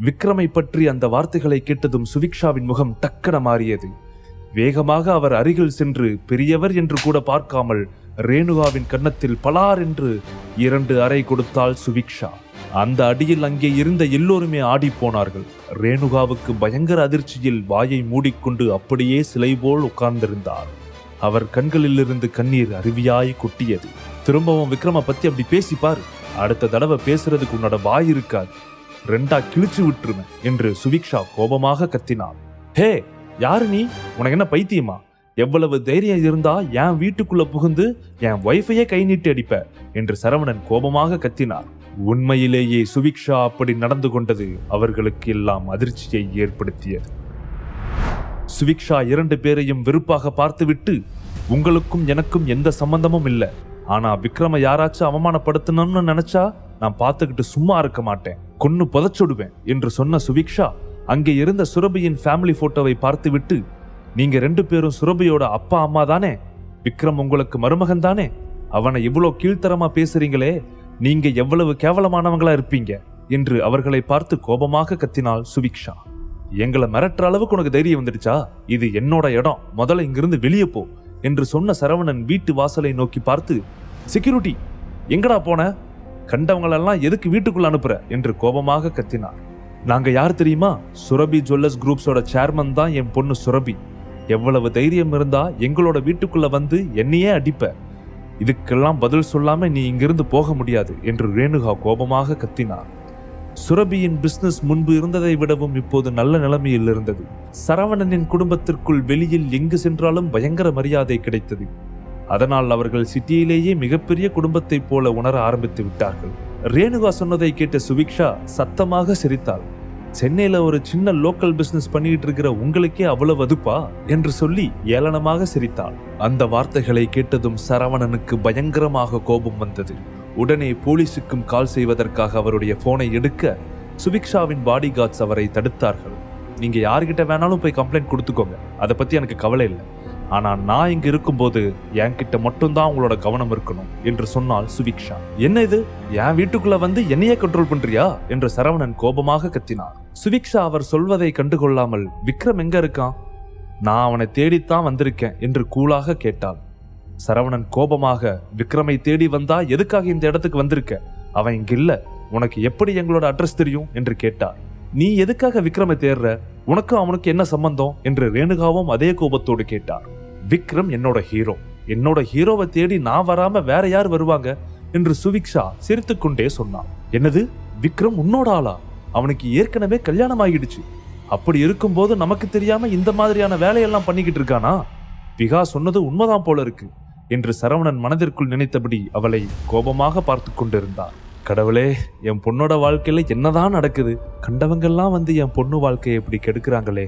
விக்ரமை பற்றி அந்த வார்த்தைகளை கேட்டதும் சுவிக்ஷாவின் முகம் டக்கென மாறியது. வேகமாக அவர் அருகில் சென்று பெரியவர் என்று கூட பார்க்காமல் ரேணுகாவின் கன்னத்தில் பலார் என்று 2 அறை கொடுத்தாள் சுவிக்ஷா. அந்த அடியில் அங்கே இருந்த எல்லோருமே ஆடி போனார்கள். ரேணுகாவுக்கு பயங்கர அதிர்ச்சியில் வாயை மூடிக்கொண்டு அப்படியே சிலை போல் உட்கார்ந்திருந்தார். அவர் கண்களிலிருந்து கண்ணீர் அருவியாய் கொட்டியது. திரும்பவும் விக்ரம பத்தி அப்படி பேசிப்பார், அடுத்த தடவை பேசுறதுக்கு உன்னோட வாய் இருக்காது, 2ஆ கிழிச்சு விட்டுருவேன் என்று சுவிக்ஷா கோபமாக கத்தினார். ஹே, யாரு நீ? உனக்கு என்ன பைத்தியமா? எவ்வளவு தைரியம் இருந்தா என் வீட்டுக்குள்ள புகுந்து என் வைஃபையே கை நீட்டி அடிப்ப என்று சரவணன் கோபமாக கத்தினார். உண்மையிலேயே சுவிக்ஷா அப்படி நடந்து கொண்டது அவர்களுக்கு எல்லாம் அதிர்ச்சியை ஏற்படுத்தியது. சுவிக்ஷா 2 பேரையும் வெறுப்பாக பார்த்துவிட்டு, உங்களுக்கும் எனக்கும் எந்த சம்பந்தமும் இல்லை, ஆனா விக்ரம யாராச்சும் அவமானப்படுத்தணும்னு நினைச்சா நான் பார்த்துக்கிட்டு சும்மா இருக்க மாட்டேன், கொன்னு புதைச்சுடுவேன் என்று சொன்ன சுவிக்ஷா அங்கே இருந்த சுரபியின் ஃபேமிலி போட்டோவை பார்த்துவிட்டு, நீங்க 2 பேரும் சுரபியோட அப்பா அம்மா தானே? விக்ரம் உங்களுக்கு மருமகன் தானே? அவனை இவ்வளோ கீழ்த்தரமா பேசுறீங்களே, நீங்க எவ்வளவு கேவலமானவங்களா இருப்பீங்க என்று அவர்களை பார்த்து கோபமாக கத்தினாள் சுவிக்ஷா. எங்களை மிரட்டுற அளவுக்கு உனக்கு தைரியம் வந்துடுச்சா? இது என்னோட இடம், முதல்ல இங்கிருந்து வெளியே போ என்று சொன்ன சரவணன் வீட்டு வாசலை நோக்கி பார்த்து, செக்யூரிட்டி எங்கடா போன? கண்டவங்களெல்லாம் எதுக்கு வீட்டுக்குள்ள அனுப்புற என்று கோபமாக கத்தினார். நாங்க யார் தெரியுமா? சுரபி ஜுவல்லர்ஸ் குரூப்ஸோட சேர்மன் தான் என் பொண்ணு சுரபி. எவ்வளவு தைரியம் இருந்தா எங்களோட வீட்டுக்குள்ள வந்து என்னையே அடிப்ப? இதுக்கெல்லாம் பதில் சொல்லாம நீ இங்கிருந்து போக முடியாது என்று ரேணுகா கோபமாக கத்தினார். சுரபியின் பிசினஸ் முன்பு இருந்ததை விடவும் இப்போது நல்ல நிலைமையில் இருந்தது. சரவணனின் குடும்பத்திற்குள் வெளியில் எங்கு சென்றாலும் பயங்கர மரியாதை கிடைத்தது. அதனால் அவர்கள் சிட்டியிலேயே மிகப்பெரிய குடும்பத்தை போல உணர ஆரம்பித்து விட்டார்கள். ரேணுகா சொன்னதை கேட்ட சுவிக்ஷா சத்தமாக சிரித்தாள். சென்னையில ஒரு சின்ன லோக்கல் பிசினஸ் பண்ணிட்டு இருக்கிற உங்களுக்கே அவ்வளவு அதுப்பா என்று சொல்லி ஏளனமாக சிரித்தாள். அந்த வார்த்தைகளை கேட்டதும் சரவணனுக்கு பயங்கரமாக கோபம் வந்தது. உடனே போலீசுக்கும் கால் செய்வதற்காக அவருடைய போனை எடுக்க சுவிக்ஷாவின் பாடி கார்ட்ஸ் அவரை தடுத்தார்கள். நீங்க யார்கிட்ட வேணாலும் போய் கம்ப்ளைண்ட் கொடுத்துக்கோங்க, அதை பத்தி எனக்கு கவலை இல்லை, ஆனா நான் இங்க இருக்கும்போது என்கிட்ட மட்டும்தான் உங்களோட கவனம் இருக்கணும் என்று சொன்னாள் சுவிக்ஷா. என்ன இது, என் வீட்டுக்குள்ள வந்து என்னையே கண்ட்ரோல் பண்றியா என்று சரவணன் கோபமாக கத்தினார். சுவிக்ஷா அவர் சொல்வதை கண்டுகொள்ளாமல், விக்ரம் எங்க இருக்கான்? நான் அவனை தேடித்தான் வந்திருக்கேன் என்று கூலாக கேட்டாள். சரவணன் கோபமாக, விக்ரமை தேடி வந்தா எதுக்காக இந்த இடத்துக்கு வந்திருக்க? அவன் இங்க இல்ல, உனக்கு எப்படி எங்களோட அட்ரஸ் தெரியும் என்று கேட்டார். நீ எதுக்காக விக்ரமை தேடுற? உனக்கும் அவனுக்கு என்ன சம்பந்தம் என்று ரேணுகாவும் அதே கோபத்தோடு கேட்டார். விக்ரம் என்னோட ஹீரோ, என்னோட ஹீரோவை தேடி நான் வராம வேற யார் வருவாங்க என்று சுவிக்ஷா சிரித்துக்கொண்டே சொன்னான். என்னது, விக்ரம் உன்னோட ஆளா? அவனுக்கு ஏற்கனவே கல்யாணம் ஆகிடுச்சு. அப்படி இருக்கும்போது நமக்கு தெரியாம இந்த மாதிரியான வேலையெல்லாம் பண்ணிக்கிட்டு இருக்கானா? விகா சொன்னது உண்மைதான் போல இருக்கு என்று சரவணன் மனதிற்குள் நினைத்தபடி அவளை கோபமாக பார்த்து கொண்டிருந்தார். கடவுளே, என் பொண்ணோட வாழ்க்கையில என்னதான் நடக்குது? கண்டவங்கெல்லாம் வந்து என் பொண்ணு வாழ்க்கையை இப்படி கெடுக்கிறாங்களே.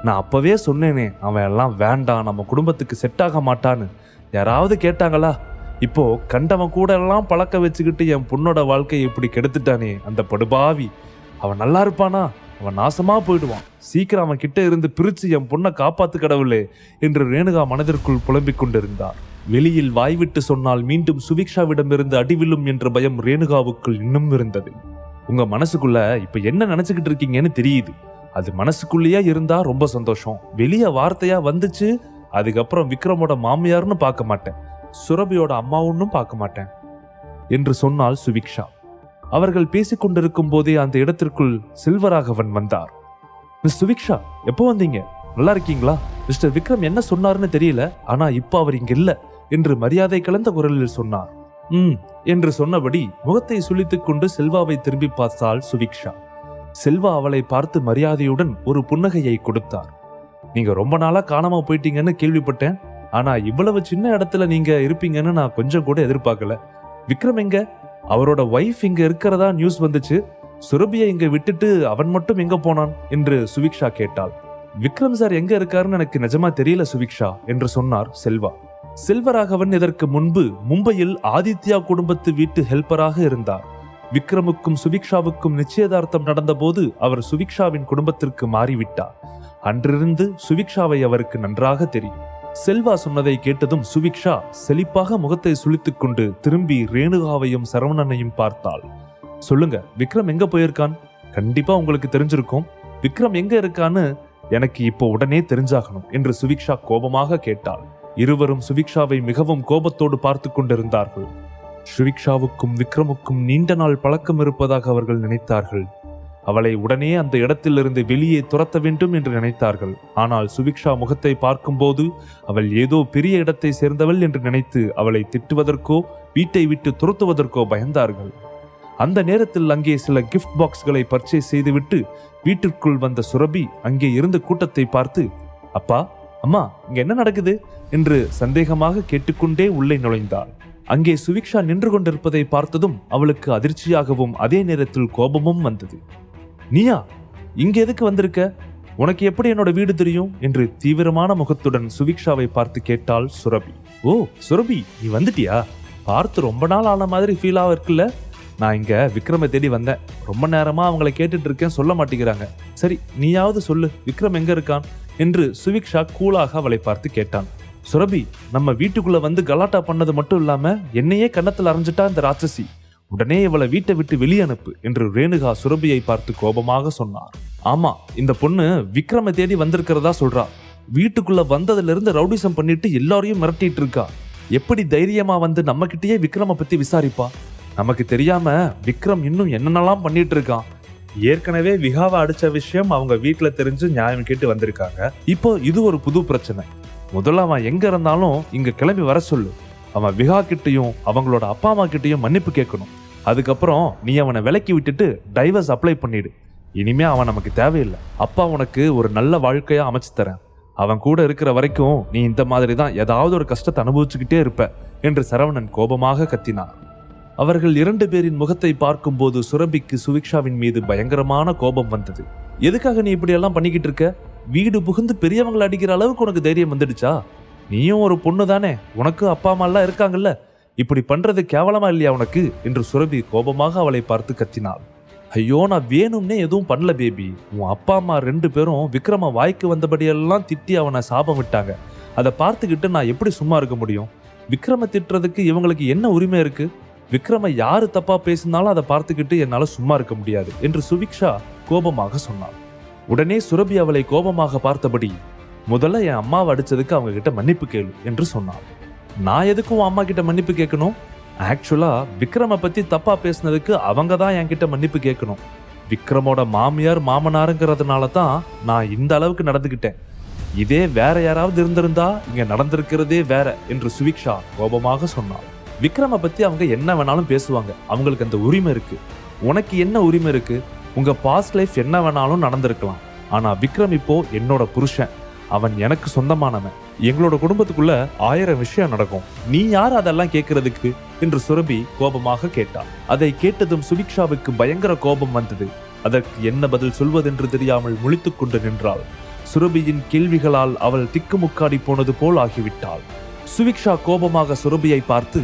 நான் அப்பவே சொன்னேனே அவன் எல்லாம் வேண்டாம், நம்ம குடும்பத்துக்கு செட் ஆக மாட்டான்னு. யாராவது கேட்டாங்களா? இப்போ கண்டவன் கூட எல்லாம் பழக்க வச்சுக்கிட்டு என் பொண்ணோட வாழ்க்கையை இப்படி கெடுத்துட்டானே அந்த படுபாவி. அவன் நல்லா இருப்பானா? அவன் நாசமா போயிடுவான். சீக்கிரம் அவன் கிட்ட இருந்து பிரிச்சு என் பொண்ணை காப்பாத்து கடவுளே என்று ரேணுகா மனதிற்குள் புலம்பிக் கொண்டிருந்தார். வெளியில் வாய்விட்டு சொன்னால் மீண்டும் சுவிக்ஷாவிடமிருந்து அடிவிலும் என்ற பயம் ரேணுகாவுக்குள் இன்னும் இருந்தது. உங்க மனசுக்குள்ள இப்ப என்ன நினைச்சுக்கிட்டு இருக்கீங்கன்னு தெரியுது. அது மனசுக்குள்ளேயே இருந்தா ரொம்ப சந்தோஷம். வெளியே வார்த்தையா வந்துச்சு, அதுக்கப்புறம் விக்ரமோட மாமியார்னு பார்க்க மாட்டேன், சுரபியோட அம்மாவுன்னும் பார்க்க மாட்டேன் என்று சொன்னாள் சுவிக்ஷா. அவர்கள் பேசிக் கொண்டிருக்கும் போதே அந்த இடத்திற்குள் செல்வராகவன் வந்தார். மிஸ் சுவிக்ஷா, எப்போ வந்தீங்க? நல்லா இருக்கீங்களா? மிஸ்டர் விக்ரம் என்ன சொன்னாருன்னு தெரியல, ஆனா இப்ப அவர் இங்க இல்ல என்று மரியாதை கலந்த குரலில் சொன்னார். என்று சொன்னபடி முகத்தை சுளித்துக் கொண்டு செல்வாவை திரும்பி பார்த்தாள் சுவிக்ஷா. செல்வா அவளை பார்த்து மரியாதையுடன் ஒரு புன்னகையை கொடுத்தார். நீங்க ரொம்ப நாளா காணாம போயிட்டீங்கன்னு கேள்விப்பட்டேன், ஆனா இவ்வளவு சின்ன இடத்துல நீங்க இருப்பீங்கன்னு நான் கொஞ்சம் கூட எதிர்பார்க்கல. விக்ரம் எங்க? அவரோட வைஃப் இங்க இருக்கிறதா நியூஸ் வந்துச்சு. சுரபியை இங்க விட்டுட்டு அவன் மட்டும் எங்க போனான் என்று சுவிக்ஷா கேட்டாள். விக்ரம் சார் எங்க இருக்காருன்னு எனக்கு நிஜமா தெரியல சுவிக்ஷா என்று சொன்னார் செல்வா. செல்வராகவன் இதற்கு முன்பு மும்பையில் ஆதித்யா குடும்பத்து வீட்டு ஹெல்ப்பராக இருந்தார். விக்ரமுக்கும் சுவிக்ஷாவுக்கும் நிச்சயதார்த்தம் நடந்தபோது அவர் சுவிக்ஷாவின் குடும்பத்திற்கு மாறிவிட்டார். அன்றிருந்து சுவிக்ஷாவை அவருக்கு நன்றாக தெரியும். செல்வா சொன்னதை கேட்டதும் சுவிக்ஷா செழிப்பாக முகத்தை சுளித்துக் கொண்டு திரும்பி ரேணுகாவையும் சரவணனையும் பார்த்தாள். சொல்லுங்க, விக்ரம் எங்க போயிருக்கான்? கண்டிப்பா உங்களுக்கு தெரிஞ்சிருக்கும். விக்ரம் எங்க இருக்கான்னு எனக்கு இப்போ உடனே தெரிஞ்சாகணும் என்று சுவிக்ஷா கோபமாக கேட்டாள். இருவரும் சுவிக்ஷாவை மிகவும் கோபத்தோடு பார்த்து கொண்டிருந்தார்கள். சுவிக்ஷாவுக்கும் விக்ரமுக்கும் நீண்ட நாள் பழக்கம் இருப்பதாக அவர்கள் நினைத்தார்கள். அவளை உடனே அந்த இடத்திலிருந்து வெளியே துரத்த வேண்டும் என்று நினைத்தார்கள். ஆனால் சுவிக்ஷா முகத்தை பார்க்கும்போது அவள் ஏதோ பெரிய இடத்தை சேர்ந்தவள் என்று நினைத்து அவளை திட்டுவதற்கோ வீட்டை விட்டு துரத்துவதற்கோ பயந்தார்கள். அந்த நேரத்தில் அங்கே சில கிஃப்ட் பாக்ஸ்களை பர்ச்சேஸ் செய்துவிட்டு வீட்டிற்குள் வந்த சுரபி அங்கே இருந்த கூட்டத்தை பார்த்து, அப்பா, அம்மா, இங்க என்ன நடக்குது என்று சந்தேகமாக கேட்டுக்கொண்டே உள்ளே நுழைந்தாள். அங்கே சுவிக்ஷா நின்று கொண்டிருப்பதை பார்த்ததும் அவளுக்கு அதிர்ச்சியாகவும் அதே நேரத்தில் கோபமும் வந்தது. நீயா இங்க எதுக்கு வந்திருக்க? உனக்கு எப்படி என்னோட வீடு தெரியும் என்று தீவிரமான முகத்துடன் சுவிக்ஷாவை பார்த்து கேட்டாள் சுரபி. ஓ சுரபி, நீ வந்துட்டியா? பார்த்து ரொம்ப நாள் ஆன மாதிரி ஃபீலாக இருக்குல்ல? நான் இங்க விக்ரமை தேடி வந்தேன். ரொம்ப நேரமா அவங்களை கேட்டுட்டு இருக்கேன், சொல்ல மாட்டேங்கிறாங்க. சரி, நீயாவது சொல்லு, விக்ரம் எங்க இருக்கான் என்று சுவிக்ஷா கூலாக அவளை பார்த்து கேட்டான். சுரபி, நம்ம வீட்டுக்குள்ள வந்து கலாட்டா பண்ணது மட்டும் இல்லாம என்னையே கன்னத்தில் அரைஞ்சிட்டா இந்த ராட்சசி. உடனே இவளை வீட்டை விட்டு வெளியே அனுப்பு என்று ரேணுகா சுரபியை பார்த்து கோபமாக சொன்னார். ஆமா, இந்த பொண்ணு விக்ரமை தேடி வந்திருக்கிறதா சொல்றா. வீட்டுக்குள்ள வந்ததுல இருந்து ரவுடிசம் பண்ணிட்டு எல்லாரையும் மிரட்டிட்டு இருக்கா. எப்படி தைரியமா வந்து நம்ம கிட்டயே விக்ரம பத்தி விசாரிப்பா? நமக்கு தெரியாம விக்ரம் இன்னும் என்னென்னலாம் பண்ணிட்டு இருக்கான். ஏற்கனவே விகாவை அடிச்ச விஷயம் அவங்க வீட்டுல தெரிஞ்சு நியாயம் கேட்டு வந்திருக்காங்க. இப்போ இது ஒரு புது பிரச்சனை. முதல்ல அவன் எங்க இருந்தாலும் இங்க கிளம்பி வர சொல்லு. அவன் விகா கிட்டையும் அவங்களோட அப்பா அம்மா கிட்டையும் மன்னிப்பு கேட்கணும். அதுக்கப்புறம் நீ அவனை விலக்கி விட்டுட்டு டைவர்ஸ் அப்ளை பண்ணிடு. இனிமே அவன் நமக்கு தேவையில்லை. அப்பா உனக்கு ஒரு நல்ல வாழ்க்கையா அமைச்சு தரேன். அவன் கூட இருக்கிற வரைக்கும் நீ இந்த மாதிரி தான் ஏதாவது ஒரு கஷ்டத்தை அனுபவிச்சுக்கிட்டே இருப்ப என்று சரவணன் கோபமாக கத்தினார். அவர்கள் 2 பேரின் முகத்தை பார்க்கும்போது சுரபிக்கு சுவிக்ஷாவின் மீது பயங்கரமான கோபம் வந்தது. எதுக்காக நீ இப்படி எல்லாம் பண்ணிக்கிட்டு இருக்க? வீடு புகுந்து பெரியவங்களை அடிக்கிற அளவுக்கு உனக்கு தைரியம் வந்துடுச்சா? நீயும் ஒரு பொண்ணு தானே, உனக்கு அப்பா அம்மா எல்லாம் இருக்காங்கல்ல. இப்படி பண்றது கேவலமா இல்லையா உனக்கு என்று சுரபி கோபமாக அவளை பார்த்து கத்தினாள். ஐயோ, நான் வேணும்னே எதுவும் பண்ணல பேபி. உன் அப்பா அம்மா 2 பேரும் விக்ரம வாய்க்கு வந்தபடியெல்லாம் திட்டி அவனை சாபம் விட்டாங்க. அதை பார்த்துக்கிட்டு நான் எப்படி சும்மா இருக்க முடியும்? விக்ரம திட்டுறதுக்கு இவங்களுக்கு என்ன உரிமை இருக்கு? விக்ரம யாரு தப்பா பேசினாலும் அதை பார்த்துக்கிட்டு என்னால சும்மா இருக்க முடியாது என்று சுவிக்ஷா கோபமாக சொன்னாள். உடனே சுரபி அவளை கோபமாக பார்த்தபடி, முதல்ல என் அம்மாவை அடிச்சதுக்கு அவங்க கிட்ட மன்னிப்பு கேளு என்று சொன்னாள். நான் எதுக்கும் உன் அம்மா கிட்ட மன்னிப்பு கேட்கணும்? ஆக்சுவலா விக்ரம பத்தி தப்பா பேசினதுக்கு அவங்க தான் என்கிட்ட மன்னிப்பு கேட்கணும். விக்ரமோட மாமியார் மாமனாருங்கிறதுனால தான் நான் இந்த அளவுக்கு நடந்துகிட்டேன். இதே வேற யாராவது இருந்திருந்தா இங்க நடந்திருக்கிறதே வேற என்று சுவிக்ஷா கோபமாக சொன்னாள். விக்ரம பத்தி அவங்க என்ன வேணாலும் பேசுவாங்க, அவங்களுக்கு அந்த உரிமை இருக்கு. உனக்கு என்ன உரிமை இருக்கு? உங்க பாஸ்ட் லைஃப் என்ன வேணாலும் நடந்திருக்கலாம். ஆனா விக்ரம் இப்போ என்னோட புருஷன். அவன் எனக்கு சொந்தமானவன். எங்களோட குடும்பத்துக்குள்ள 1000 விஷயம் நடக்கும். நீ யார் அதெல்லாம் கேட்கறதுக்கு என்று சுரபி கோபமாக கேட்டாள். அதை கேட்டதும் சுவிக்ஷாவுக்கு பயங்கர கோபம் வந்தது. அதற்கு என்ன பதில் சொல்வதென்று தெரியாமல் முழித்துக் கொண்டு நின்றாள். சுரபியின் கேள்விகளால் அவள் திக்குமுக்காடி போனது போல் ஆகிவிட்டாள். சுவிக்ஷா கோபமாக சுரபியை பார்த்து,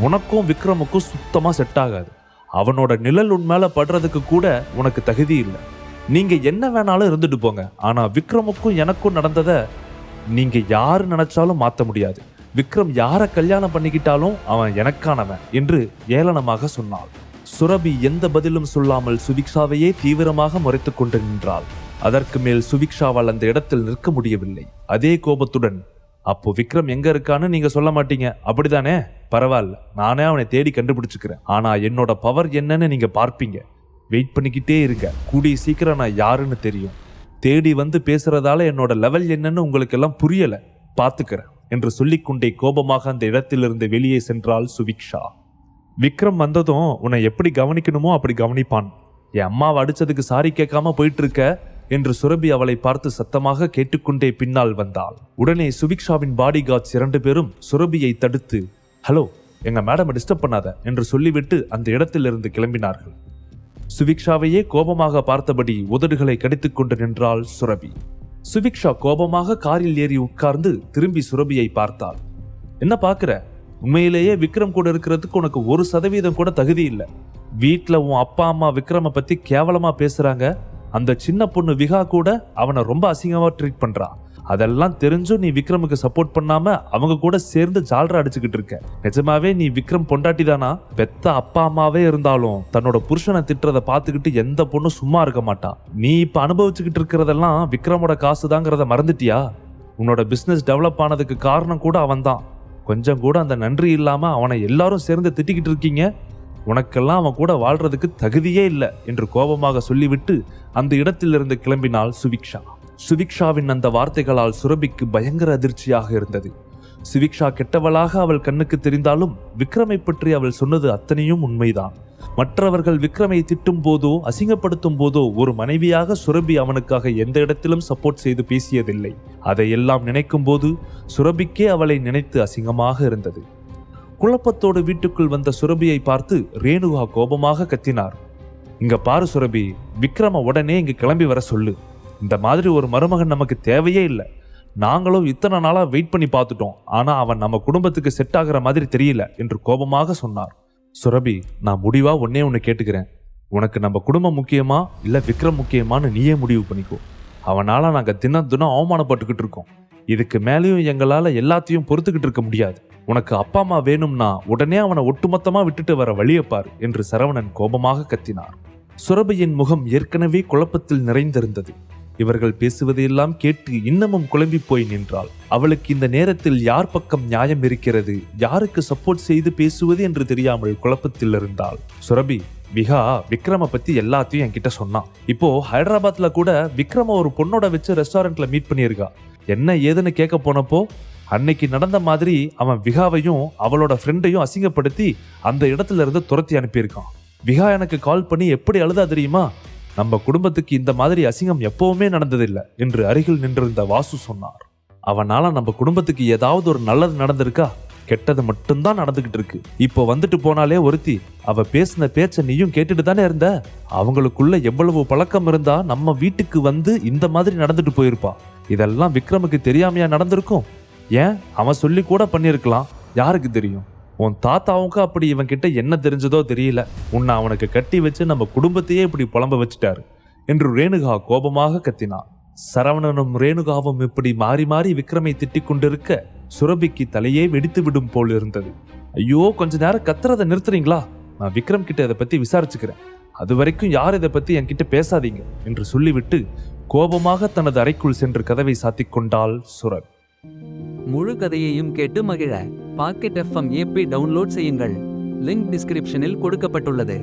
உனக்கும் விக்ரமுக்கும் சுத்தமா செட் ஆகாது. அவனோட நிழல் உன் மேல படுறதுக்கு கூட உனக்கு தகுதி இல்லை. நீங்க என்ன வேணாலும் இருந்துட்டு போங்க. ஆனா விக்ரமுக்கும் எனக்கும் நடந்தத நீங்க யாரு நினைச்சாலும் மாத்த முடியாது. விக்ரம் யாரை கல்யாணம் பண்ணிக்கிட்டாலும் அவன் எனக்கானவன் என்று ஏளனமாக சொன்னாள். சுரபி எந்த பதிலும் சொல்லாமல் சுவிக்ஷாவையே தீவிரமாக முறைத்து கொண்டு நின்றாள். அதற்கு மேல் சுவிக்ஷாவால் அந்த இடத்தில் நிற்க முடியவில்லை. அதே கோபத்துடன், அப்போ விக்ரம் எங்க இருக்கான்னு நீங்க சொல்ல மாட்டீங்க, அப்படிதானே? பரவாயில்ல, நானே அவனை தேடி கண்டுபிடிச்சுக்கிறேன். ஆனா என்னோட பவர் என்னன்னு நீங்க பார்ப்பீங்க. வெயிட் பண்ணிக்கிட்டே இருங்க. கூடிய சீக்கிரம் நான் யாருன்னு தெரியும். தேடி வந்து பேசுறதால என்னோட லெவல் என்னன்னு உங்களுக்கு எல்லாம் புரியல, பாத்துக்கிறேன் என்று சொல்லிக்கொண்டே கோபமாக அந்த இடத்திலிருந்து வெளியே சென்றாள் சுவிக்ஷா. விக்ரம் வந்ததும் உன்னை எப்படி கவனிக்கணுமோ அப்படி கவனிப்பான். என் அம்மாவை அடிச்சதுக்கு சாரி கேட்காம போயிட்டு இருக்க என்று சுரபி அவளை பார்த்து சத்தமாக கேட்டுக்கொண்டே பின்னால் வந்தாள். உடனே சுவிக்ஷாவின் பாடி கார்ட்ஸ் 2 பேரும் சுரபியை தடுத்து, ஹலோ, எங்க மேடம் டிஸ்டர்ப் பண்ணாத என்று சொல்லிவிட்டு அந்த இடத்திலிருந்து கிளம்பினார்கள். சுவிக்ஷாவையே கோபமாக பார்த்தபடி உதடுகளை கடித்துக் கொண்டு நின்றாள் சுரபி. சுவிக்ஷா கோபமாக காரில் ஏறி உட்கார்ந்து திரும்பி சுரபியை பார்த்தாள். என்ன பாக்குற? உண்மையிலேயே விக்ரம் கூட இருக்கிறதுக்கு உனக்கு 1% கூட தகுதி இல்லை. வீட்டுல உன் அப்பா அம்மா விக்ரம பத்தி கேவலமா பேசுறாங்க. அந்த சின்ன பொண்ணு விகா கூட அவனை ரொம்ப அசிங்கமா ட்ரீட் பண்றா. அதெல்லாம் தெரிஞ்சும் நீ விக்ரமுக்கு சப்போர்ட் பண்ணாம அவங்க கூட சேர்ந்து ஜால்ரா அடிச்சுக்கிட்டு இருக்க. நிஜமாவே நீ விக்ரம் பொண்டாட்டி தானா? பெத்த அப்பா அம்மாவே இருந்தாலும் தன்னோட புருஷனை திட்டுறத பார்த்துக்கிட்டு எந்த பொண்ணும் சும்மா இருக்க மாட்டா. நீ இப்ப அனுபவிச்சுக்கிட்டு இருக்கிறதெல்லாம் விக்ரமோட காசுதாங்கிறத மறந்துட்டியா? உன்னோட பிசினஸ் டெவலப் ஆனதுக்கு காரணம் கூட அவன்தான். கொஞ்சம் கூட அந்த நன்றி இல்லாம அவனை எல்லாரும் சேர்ந்து திட்டிக்கிட்டு இருக்கீங்க. உனக்கெல்லாம் அவன் கூட வாழ்றதுக்கு தகுதியே இல்லை என்று கோபமாக சொல்லிவிட்டு அந்த இடத்திலிருந்து கிளம்பினாள் சுவிக்ஷா. சுவிக்ஷாவின் அந்த வார்த்தைகளால் சுரபிக்கு பயங்கர அதிர்ச்சியாக இருந்தது. சுவிக்ஷா கெட்டவளாக அவள் கண்ணுக்கு தெரிந்தாலும் விக்ரமை பற்றி அவள் சொன்னது அத்தனையும் உண்மைதான். மற்றவர்கள் விக்ரமை திட்டும் போதோ அசிங்கப்படுத்தும் போதோ ஒரு மனைவியாக சுரபி அவனுக்காக எந்த இடத்திலும் சப்போர்ட் செய்து பேசியதில்லை. அதையெல்லாம் நினைக்கும் போது சுரபிக்கே அவளை நினைத்து அசிங்கமாக இருந்தது. குழப்பத்தோடு வீட்டுக்குள் வந்த சுரபியை பார்த்து ரேணுகா கோபமாக கத்தினார். இங்க பாரு சுரபி, விக்ரம உடனே இங்க கிளம்பி வர சொல்லு. இந்த மாதிரி ஒரு மருமகன் நமக்கு தேவையே இல்லை. நாங்களும் இத்தனை நாளா வெயிட் பண்ணி பார்த்துட்டோம். ஆனா அவன் நம்ம குடும்பத்துக்கு செட் ஆகிற மாதிரி தெரியல என்று கோபமாக சொன்னார். சுரபி, நான் முடிவா ஒன்னே ஒன்னு கேட்டுக்கிறேன். உனக்கு நம்ம குடும்பம் முக்கியமா இல்ல விக்ரம் முக்கியமானு நீயே முடிவு பண்ணிக்கோ. அவனால நாங்க தினம் தினம் அவமானப்பட்டுக்கிட்டு இருக்கோம். இதுக்கு மேலேயும் எங்களால எல்லாத்தையும் பொறுத்துக்கிட்டு இருக்க முடியாது. உனக்கு அப்பா அம்மா வேணும்னா உடனே அவனை ஒட்டுமொத்தமா விட்டுட்டு வர வழியப்பார் என்று சரவணன் கோபமாக கத்தினார். சுரபியின் முகம் ஏற்கனவே குழப்பத்தில் நிறைந்திருந்தது. இவர்கள் பேசுவதையெல்லாம் கேட்டு இன்னமும் குழம்பி போய் நின்றாள். அவளுக்கு இந்த நேரத்தில் யார் பக்கம் நியாயம் இருக்கிறது, யாருக்கு சப்போர்ட் செய்து பேசுவது என்று தெரியாமல் குழப்பத்தில் இருந்தாள். சுரபி, விகா விக்ரம பத்தி எல்லாத்தையும் என்கிட்ட சொன்னான். இப்போ ஹைதராபாத்ல கூட விக்ரம ஒரு பொண்ணோட வச்சு ரெஸ்டாரண்ட்ல மீட் பண்ணியிருக்கா. என்ன ஏதுன்னு கேட்க போனப்போ அன்னைக்கு நடந்த மாதிரி அவன் விகாவையும் அவளோட ஃப்ரெண்டையும் அசிங்கப்படுத்தி அந்த இடத்துல இருந்து துரத்தி அனுப்பியிருக்கான். விகா எனக்கு கால் பண்ணி எப்படி அழுதா தெரியுமா? நம்ம குடும்பத்துக்கு இந்த மாதிரி அசிங்கம் எப்பவுமே நடந்ததில்லை என்று அருகில் நின்றிருந்த வாசு சொன்னார். அவனால நம்ம குடும்பத்துக்கு ஏதாவது ஒரு நல்லது நடந்திருக்கா? கெட்டது மட்டும்தான் நடந்துகிட்டு இருக்கு. இப்போ வந்துட்டு போனாலே ஒருத்தி, அவ பேசின பேச்ச நீயும் கேட்டுட்டு தானே இருந்த. அவங்களுக்குள்ள எவ்வளவு பழக்கம் இருந்தா நம்ம வீட்டுக்கு வந்து இந்த மாதிரி நடந்துட்டு போயிருப்பா. இதெல்லாம் விக்ரமுக்கு தெரியாமையா நடந்திருக்கும்? ஏன் அவன் சொல்லி கூட பண்ணிருக்கலாம், யாருக்கு தெரியும்? உன் தாத்தாவுக்கு அப்படி இவன் கிட்ட என்ன தெரிஞ்சதோ தெரியல. உன்னை அவனுக்கு கட்டி வச்சு நம்ம குடும்பத்தையே இப்படி புலம்ப வச்சுட்டாரு என்று ரேணுகா கோபமாக கத்தினான். சரவணனும் ரேணுகாவும் இப்படி மாறி மாறி விக்ரமை திட்டிக் கொண்டிருக்க சுரபிக்கு தலையே வெடித்து விடும் போல் இருந்தது. ஐயோ, கொஞ்ச நேரம் கத்துறதை நிறுத்துறீங்களா? நான் விக்ரம் கிட்ட இதை பத்தி விசாரிச்சுக்கிறேன். அது வரைக்கும் யார் இதை பத்தி என்கிட்ட பேசாதீங்க என்று சொல்லிவிட்டு கோபமாக தனது அறைக்குள் சென்று கதவை சாத்திக் கொண்டாள் சுரபி. முழு கதையையும் கேட்டு மகிழ பாக்கெட் FM ஆப்பை டவுன்லோட் செய்யுங்கள். லிங்க் டிஸ்கிரிப்ஷனில் கொடுக்கப்பட்டுள்ளது.